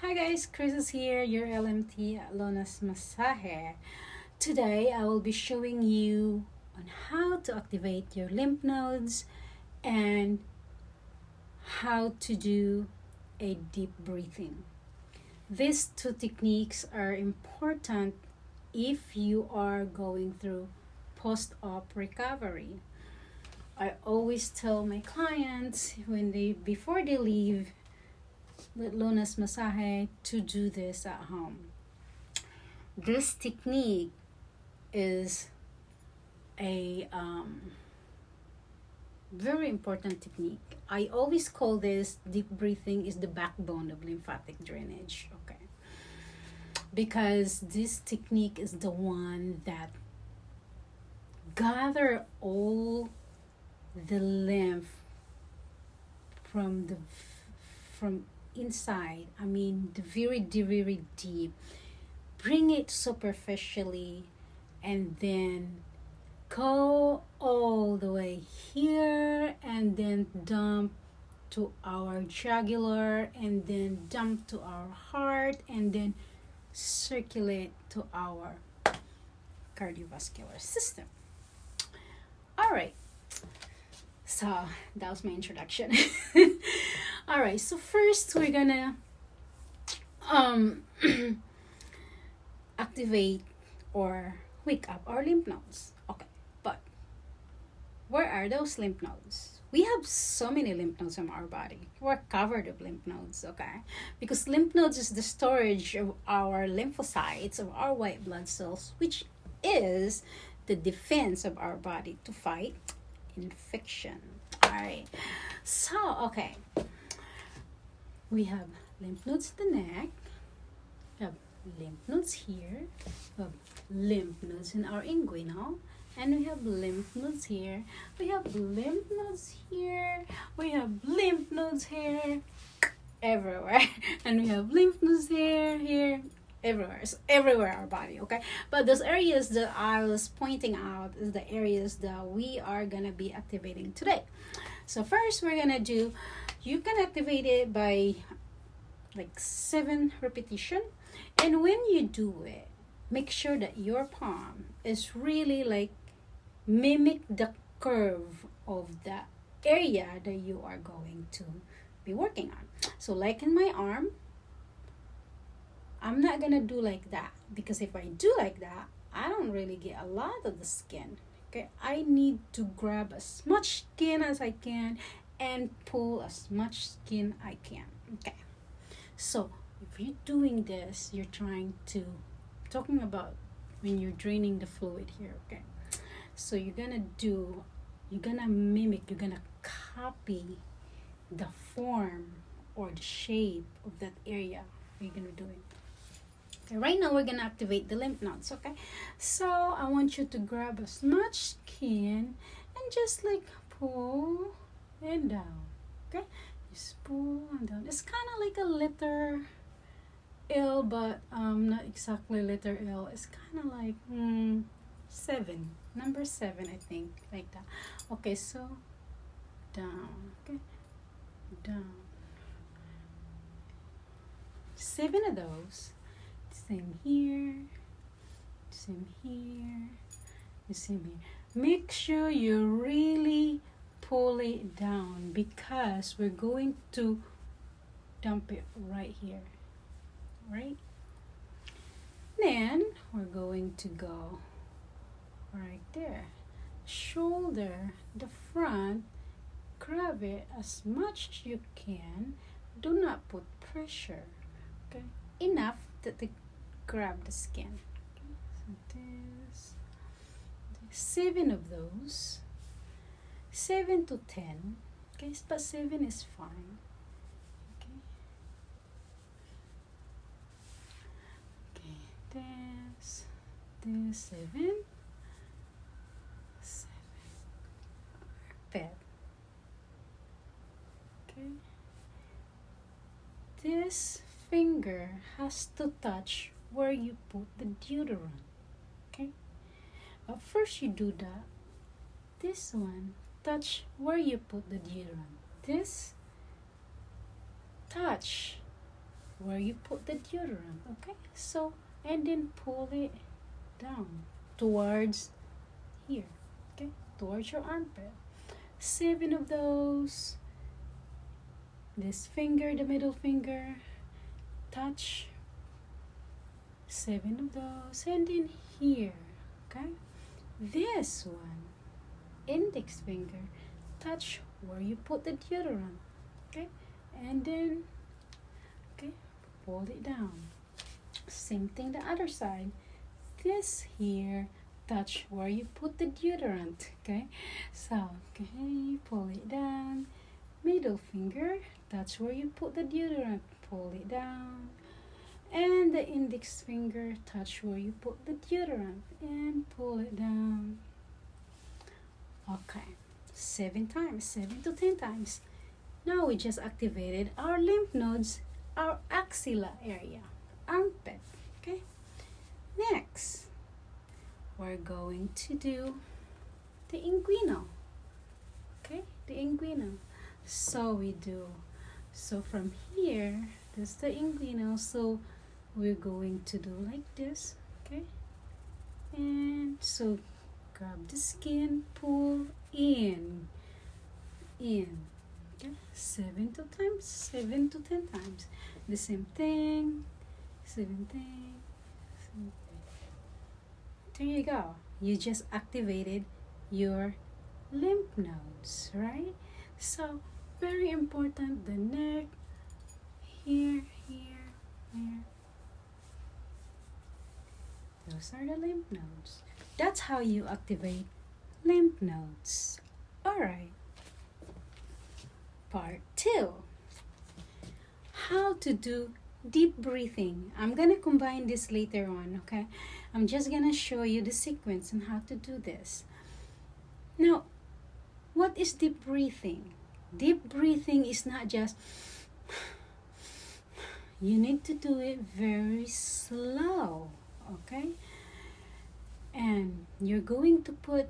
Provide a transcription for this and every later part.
Hi guys, Chris is here, your LMT at Lona's Masahe. Today I will be showing you on how to activate your lymph nodes and how to do a deep breathing. These two techniques are important if you are going through post-op recovery. I always tell my clients before they leave with Lona's Masahe to do this at home. This technique is a very important technique. I always call this deep breathing is the backbone of lymphatic drainage. Okay, because this technique is the one that gather all the lymph from inside. I mean, the very deep. Bring it superficially, and then go all the way here, and then dump to our jugular, and then dump to our heart, and then circulate to our cardiovascular system. All right. So that was my introduction. All right. So first we're gonna activate or wake up our lymph nodes. Okay, but where are those lymph nodes? We have so many lymph nodes in our body. We're covered with lymph nodes, okay? Because lymph nodes is the storage of our lymphocytes, of our white blood cells, which is the defense of our body to fight infection. All right. So, okay. We have lymph nodes in the neck. We have lymph nodes here. We have lymph nodes in our inguinal. And we have lymph nodes here. We have lymph nodes here. We have lymph nodes here. Everywhere. And we have lymph nodes here, everywhere. So everywhere our body, okay? But those areas that I was pointing out is the areas that we are gonna be activating today. So first we're gonna do, you can activate it by like 7 repetition. And when you do it, make sure that your palm is really like mimic the curve of the area that you are going to be working on. So like in my arm, I'm not gonna do like that, because if I do like that, I don't really get a lot of the skin. Okay, I need to grab as much skin as I can and pull as much skin I can. Okay, so if you're doing this, you're talking about when you're draining the fluid here. Okay, so you're gonna mimic, you're gonna copy the form or the shape of that area you're gonna do it. Okay, right now we're gonna activate the lymph nodes. Okay, so I want you to grab as much skin and just like pull and down. Okay, just pull and down. It's kind of like a letter L, but not exactly letter L. It's kind of like 7, number 7, I think, like that. Okay, so down. Okay, down. 7 of those. Same here, same here, same here. Make sure you really pull it down, because we're going to dump it right here, right? Then we're going to go right there. Shoulder, the front, grab it as much as you can. Do not put pressure, okay? Enough that the grab the skin. Okay, so this 7 of those, 7 to 10. Okay, but 7 is fine. Okay, okay, this 7, 7. Perfect. Okay, this finger has to touch where you put the deodorant. Okay, but first you do that. This one touch where you put the deodorant. This touch where you put the deodorant. Okay, so and then pull it down towards here. Okay, towards your armpit. 7 of those. This finger, the middle finger, touch 7 of those, and then here. Okay, this one, index finger, touch where you put the deodorant. Okay, and then okay, pull it down. Same thing the other side. This here, touch where you put the deodorant. Okay, so okay, pull it down. Middle finger, touch where you put the deodorant. Pull it down. And the index finger, touch where you put the deodorant and pull it down. Okay, 7 times, 7 to 10 times. Now we just activated our lymph nodes, our axilla area, armpit. Okay, next we're going to do the inguinal. Okay, the inguinal. So we do, so from here, this is the inguinal. So we're going to do like this. Okay, and so grab the skin, pull in. Okay, 7 to 10 times. The same thing, same thing. There you go. You just activated your lymph nodes, right? So very important, the neck, here, here. Those are the lymph nodes. That's how you activate lymph nodes. Alright. Part 2. How to do deep breathing. I'm going to combine this later on, okay? I'm just going to show you the sequence and how to do this. Now, what is deep breathing? Deep breathing is not just... You need to do it very slow, okay? And you're going to put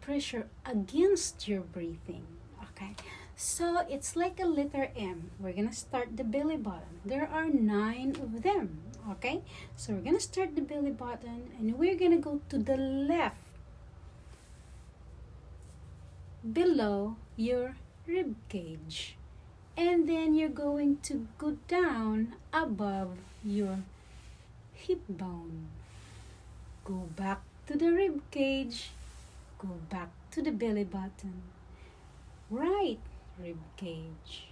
pressure against your breathing, okay? So it's like a letter M. We're gonna start the belly button. There are 9 of them, okay? So we're gonna start the belly button and we're gonna go to the left below your rib cage, and then you're going to go down above your hip bone. Go back to the rib cage, go back to the belly button, right rib cage,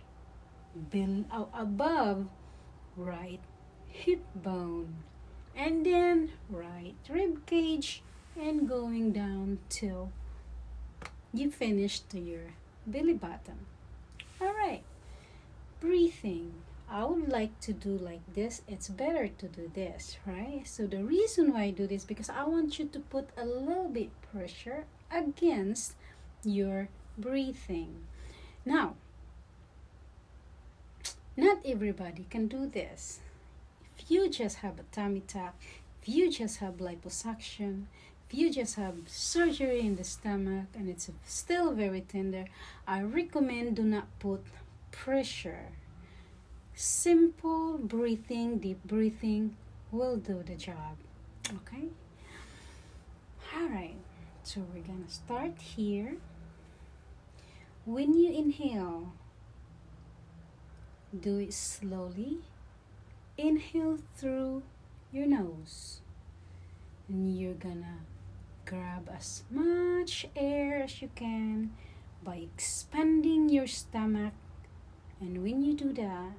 above right hip bone, and then right rib cage, and going down till you finish to your belly button. Alright, breathing. I would like to do like this. It's better to do this, right? So the reason why I do this, because I want you to put a little bit pressure against your breathing. Now, not everybody can do this. If you just have a tummy tuck, if you just have liposuction, if you just have surgery in the stomach and it's still very tender, I recommend do not put pressure. Simple breathing, deep breathing will do the job. Okay? Alright, so we're gonna start here. When you inhale, do it slowly. Inhale through your nose. And you're gonna grab as much air as you can by expanding your stomach. And when you do that,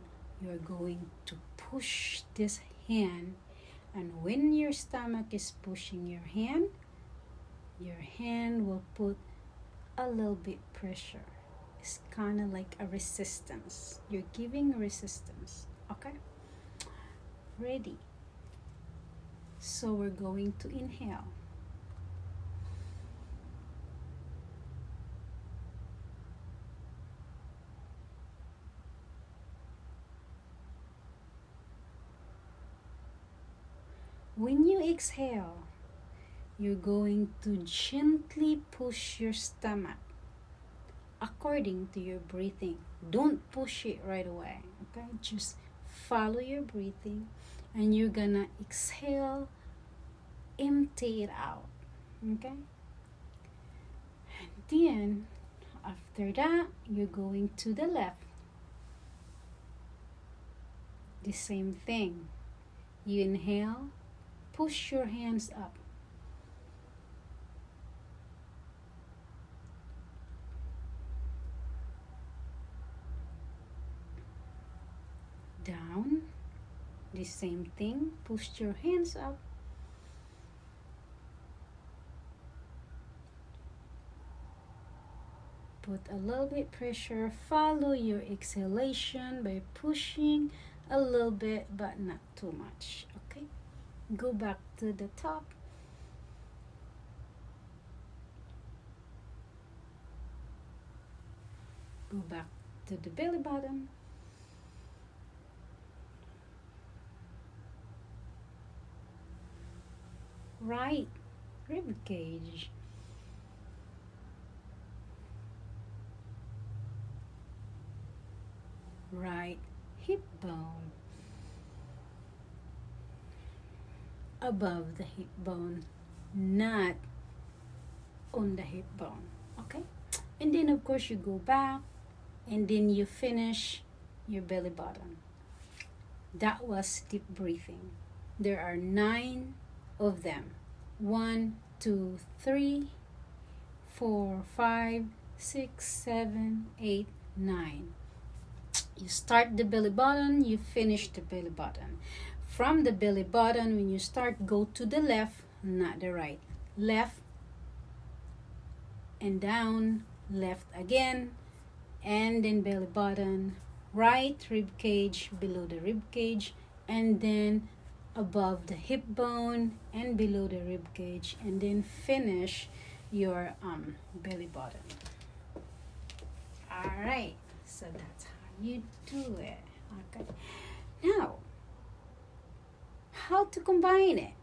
you're going to push this hand, and when your stomach is pushing your hand will put a little bit pressure. It's kind of like a resistance. You're giving resistance. Okay? Ready? So we're going to inhale. When you exhale, you're going to gently push your stomach according to your breathing. Don't push it right away, okay? Just follow your breathing, and you're gonna exhale, empty it out. Okay? And then after that, you're going to the left. The same thing. You inhale, push your hands up. Down. The same thing. Push your hands up. Put a little bit pressure. Follow your exhalation by pushing a little bit, but not too much. Okay? Go back to the top. Go back to the belly button. Right rib cage. Right hip bone. Above the hip bone, not on the hip bone. Okay? And then of course you go back, and then you finish your belly button. That was deep breathing. There are 9 of them. 1, 2, 3, 4, 5, 6, 7, 8, 9. You start the belly button, you finish the belly button. From the belly button, when you start, go to the left, not the right. Left and down, left again, and then belly button, right rib cage, below the rib cage, and then above the hip bone and below the rib cage, and then finish your belly button. All right, so that's how you do it. Okay, now how to combine it?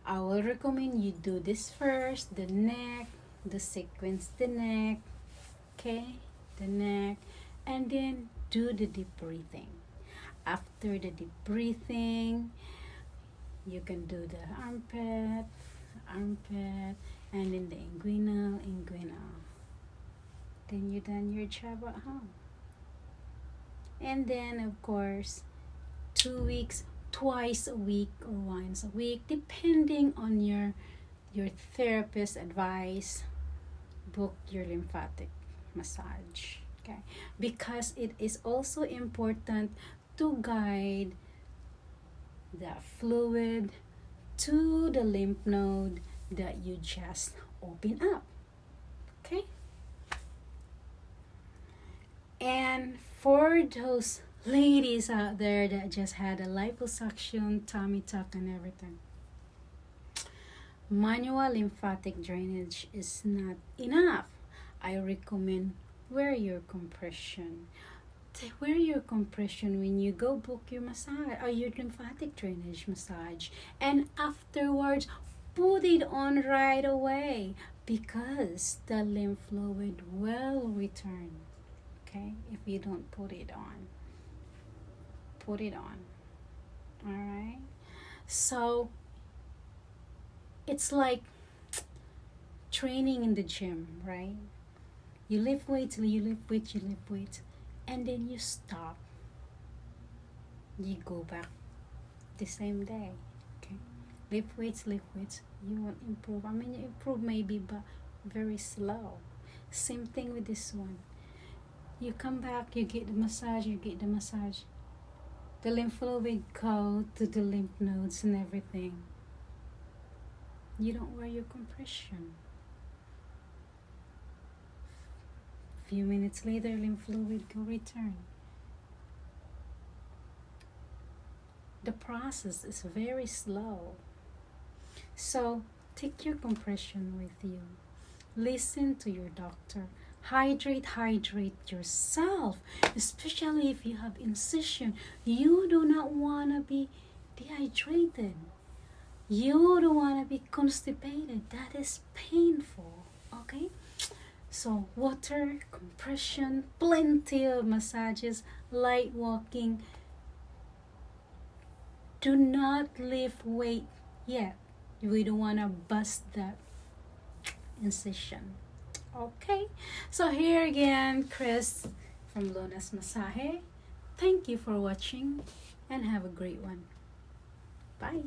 I will recommend you do this first, the neck, the sequence, the neck, okay, the neck, and then do the deep breathing. After the deep breathing, you can do the armpit, and then the inguinal. Then you done your job at home. And then of course, 2 weeks, twice a week or once a week, depending on your therapist advice. Book your lymphatic massage, okay? Because it is also important to guide the fluid to the lymph node that you just open up, okay? And for those ladies out there that just had a liposuction, tummy tuck, and everything, manual lymphatic drainage is not enough. I recommend wear your compression. Wear your compression when you go book your massage or your lymphatic drainage massage, and afterwards put it on right away, because the lymph fluid will return. Okay, if you don't put it on. All right, so it's like training in the gym, right? You lift weights, and then you stop. You go back the same day. Okay, lift weights. You won't improve. I mean, you improve maybe, but very slow. Same thing with this one. You come back, you get the massage. The lymph fluid go to the lymph nodes and everything. You don't wear your compression. Few minutes later, lymph fluid will return. The process is very slow. So take your compression with you. Listen to your doctor. Hydrate yourself, especially if you have incision. You do not want to be dehydrated. You don't want to be constipated. That is painful, okay? So water, compression, plenty of massages, light walking. Do not lift weight yet. We don't want to bust that incision. Okay, so here again, Chris from Luna's Masaje. Thank you for watching and have a great one. Bye.